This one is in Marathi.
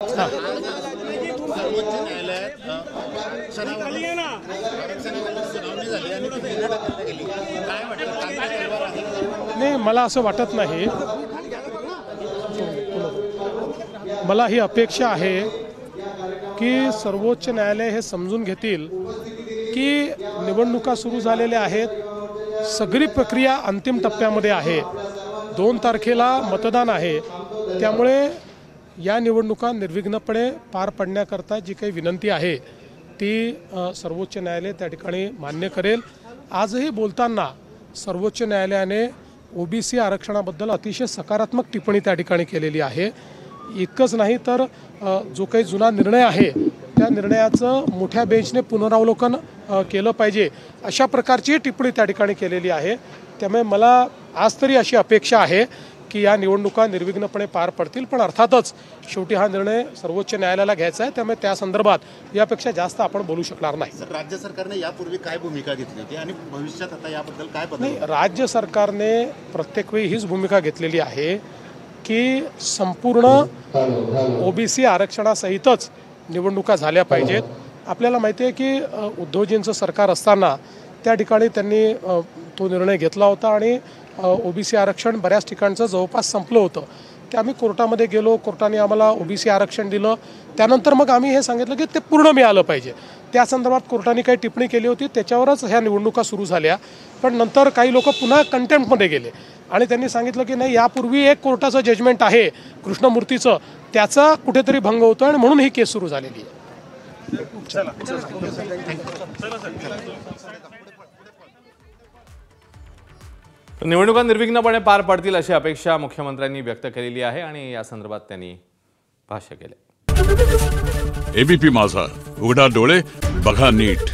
सर्वोच्च न्यायालयात आरक्षणावर सुनावणी झाली आणि ती पुन्हा ढकलली गेली. काय वाटतं, कांदा तलवार आहे? नाही, मला असं वाटत नाही. मला ही अपेक्षा आहे की सर्वोच्च न्यायालय हे समजून घेतील की निवडणुका सुरू झालेल्या आहेत, सगळी प्रक्रिया अंतिम टप्प्यामध्ये आहे, 2 तारखेला मतदान आहे. त्यामुळे या निवडणुका निर्विघ्नपणे पार पडण्याकरता जी काही विनंती आहे ती सर्वोच्च न्यायालय त्या ठिकाणी मान्य करेल. आजही बोलताना सर्वोच्च न्यायालयाने ओबीसी आरक्षणाबद्दल अतिशय सकारात्मक टिप्पणी त्या ठिकाणी केलेली आहे. इतकंच नाही तर जो काही जुना निर्णय आहे त्या निर्णयाचं मोठ्या बेंचने पुनरावलोकन केलं पाहिजे अशा प्रकारची टिप्पणी त्या ठिकाणी केलेली आहे. त्यामुळे मला आज तरी अशी अपेक्षा आहे की या निवडणुका निर्विघ्नपणे पार पडतील. पण अर्थातच शेवटी हा निर्णय सर्वोच्च न्यायालयाला घ्यायचा आहे, त्यामुळे त्या संदर्भात यापेक्षा जास्त आपण बोलू शकणार नाही. राज्य सरकारने यापूर्वी काय भूमिका घेतली होती आणि भविष्यात आता याबद्दल काय बदल? राज्य सरकारने प्रत्येक वेळी हीच भूमिका घेतलेली आहे की संपूर्ण ओबीसी आरक्षणासहितच निवडणुका झाल्या पाहिजेत. आपल्याला माहिती आहे की उद्धवजींचं सरकार असताना त्या ठिकाणी त्यांनी तो निर्णय घेतला होता आणि ओबीसी आरक्षण बऱ्याच ठिकाणचं जवळपास संपलं होतं. ते आम्ही कोर्टामध्ये गेलो, कोर्टाने आम्हाला ओबीसी आरक्षण दिलं. त्यानंतर मग आम्ही हे सांगितलं की ते पूर्ण मिळालं पाहिजे. त्या संदर्भात कोर्टाने काही टिप्पणी केली होती, त्याच्यावरच ह्या निवडणुका सुरू झाल्या. पण नंतर काही लोक पुन्हा कंटेम्प्टमध्ये गेले आणि त्यांनी सांगितलं की नाही, यापूर्वी एक कोर्टाचं जजमेंट आहे कृष्णमूर्तीचं, त्याचा कुठेतरी भंग होतो आणि म्हणून ही केस सुरू झालेली आहे. निवडणुका निर्विघ्नपणे पार पडतील अशी अपेक्षा मुख्यमंत्र्यांनी व्यक्त केलेली आहे आणि या संदर्भात त्यांनी भाष्य केले. एबीपी माझा, उघडा डोळे बघा नीट.